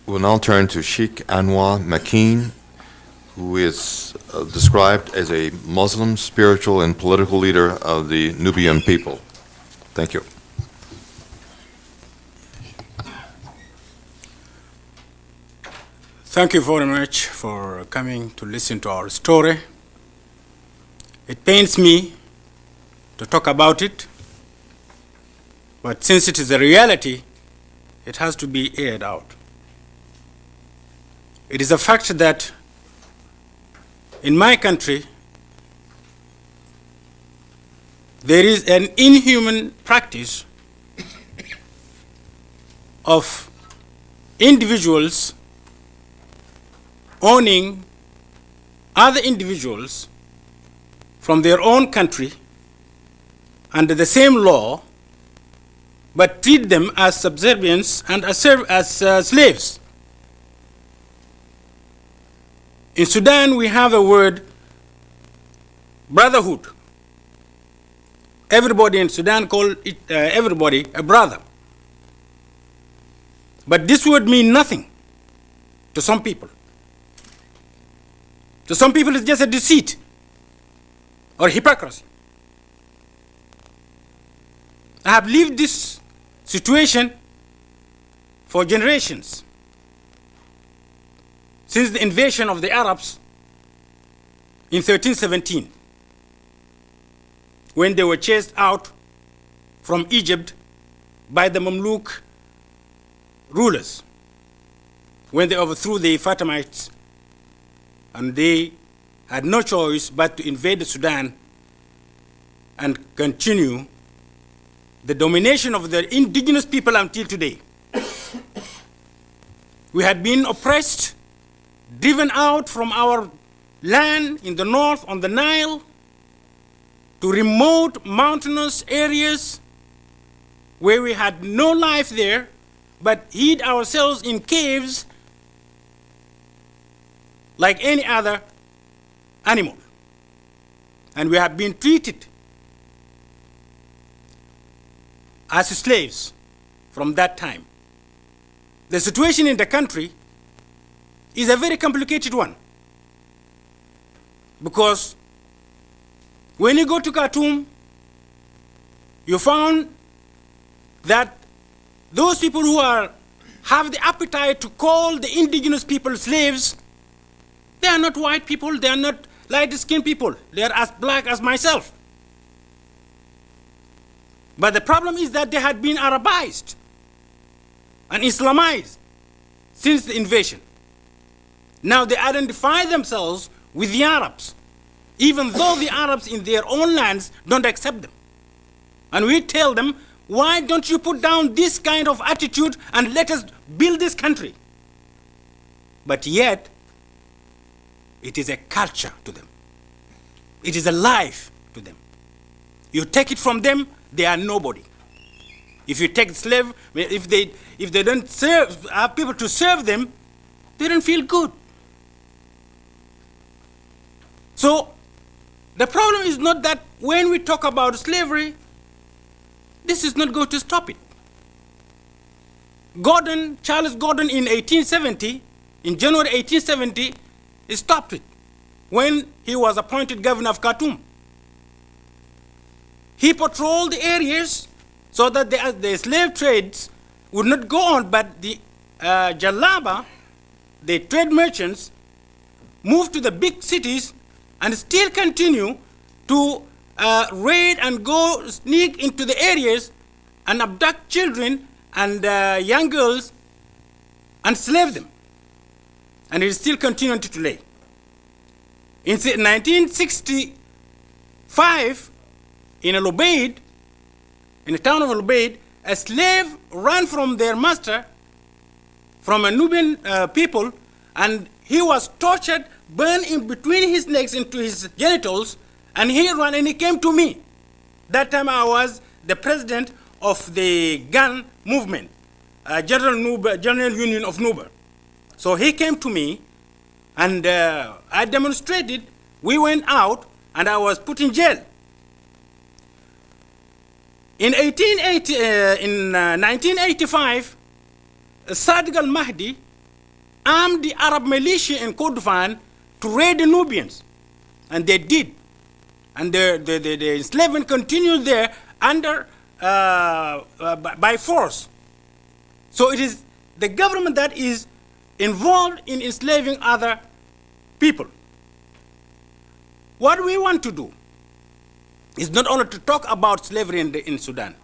We'll now turn to Sheikh Anwar McKeen, who is described as a Muslim spiritual and political leader of the Nubian people. Thank you. Thank you very much for coming to listen to our story. It pains me to talk about it, but since it is a reality, it has to be aired out. It is a fact that in my country, there is an inhuman practice of individuals owning other individuals from their own country under the same law, but treat them as subservients and as slaves. In Sudan, we have a word, brotherhood. Everybody in Sudan call it, everybody a brother. But this word means nothing to some people. To some people, it's just a deceit or hypocrisy. I have lived this situation for generations, since the invasion of the Arabs in 1317, when they were chased out from Egypt by the Mamluk rulers, when they overthrew the Fatimites, and they had no choice but to invade Sudan and continue the domination of the indigenous people until today. We had been oppressed, driven out from our land in the north on the Nile to remote mountainous areas where we had no life there, but hid ourselves in caves like any other animal. And we have been treated as slaves from that time. The situation in the country is a very complicated one, because when you go to Khartoum, you found that those people who have the appetite to call the indigenous people slaves, they are not white people, they are not light-skinned people, they are as black as myself. But the problem is that they had been Arabized and Islamized since the invasion. Now they identify themselves with the Arabs, even though the Arabs in their own lands don't accept them. And we tell them, why don't you put down this kind of attitude and let us build this country? But yet, it is a culture to them. It is a life to them. You take it from them, they are nobody. If you take slave, if they don't have people to serve them, they don't feel good. So the problem is not that when we talk about slavery, this is not going to stop it. Charles Gordon in 1870, in January 1870, he stopped it when he was appointed governor of Khartoum. He patrolled the areas so that the slave trades would not go on, but the Jalaba, the trade merchants, moved to the big cities and still continue to raid and go sneak into the areas and abduct children and young girls and slave them. And it is still continuing to today. In 1965, in Al Ubaid, in the town of Al Ubaid, a slave ran from their master, from a Nubian people, and he was tortured, burned in between his legs into his genitals, and he ran and he came to me. That time I was the president of the GAN movement, General Union of Nuba. So he came to me, and I demonstrated. We went out, and I was put in jail. In 1985, Sadiq al-Mahdi armed the Arab militia in Kordofan to raid the Nubians. And they did. And the enslavement continued there by force. So it is the government that is involved in enslaving other people. What we want to do is not only to talk about slavery in Sudan,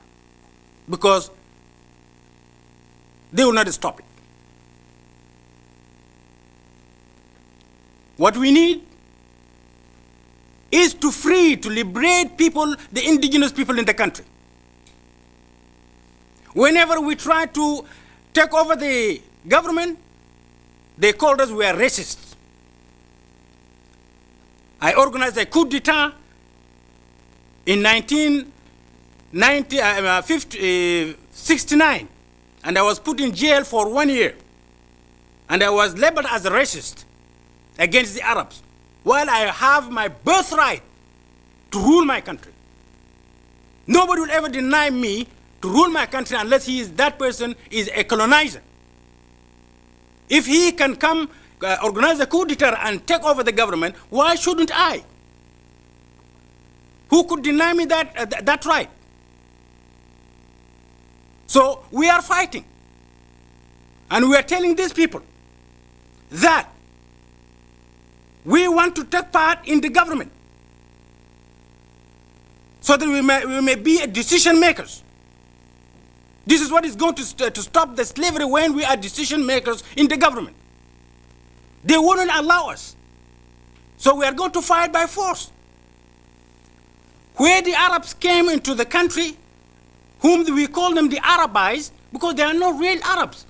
because they will not stop it. What we need is to liberate people, the indigenous people in the country. Whenever we try to take over the government, they called us we are racists. I organized a coup d'etat in 1969, and I was put in jail for 1 year. And I was labeled as a racist against the Arabs, while I have my birthright to rule my country. Nobody will ever deny me to rule my country unless that person is a colonizer. If he can come organize a coup d'etat and take over the government, why shouldn't I? Who could deny me that right? So we are fighting. And we are telling these people that we want to take part in the government so that we may be decision makers. This is what is going to stop the slavery when we are decision makers in the government. They wouldn't allow us. So we are going to fight by force. Where the Arabs came into the country, whom we call them the Arabized, because they are not real Arabs.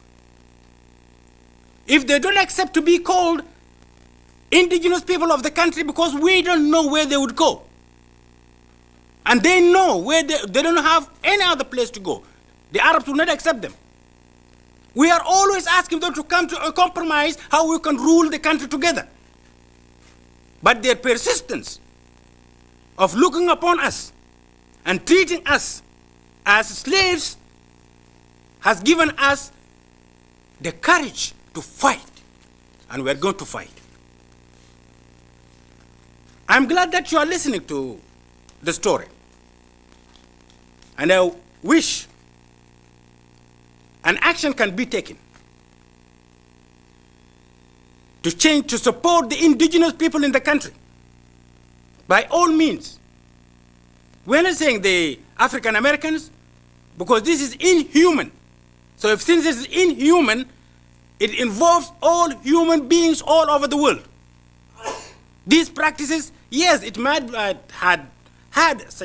If they don't accept to be called indigenous people of the country, because we don't know where they would go. And they know where they don't have any other place to go. The Arabs will not accept them. We are always asking them to come to a compromise how we can rule the country together. But their persistence of looking upon us and treating us as slaves has given us the courage to fight, and we are going to fight. I'm glad that you are listening to the story, and I wish an action can be taken to support the indigenous people in the country. By all means. We're not saying the African Americans, because this is inhuman. So since this is inhuman, it involves all human beings all over the world. These practices, yes, it might had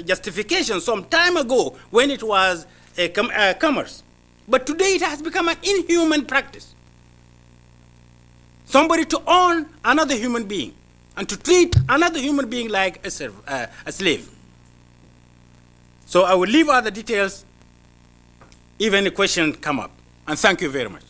justification some time ago when it was a commerce. But today it has become an inhuman practice. Somebody to own another human being and to treat another human being like a slave. So I will leave other details if any questions come up. And thank you very much.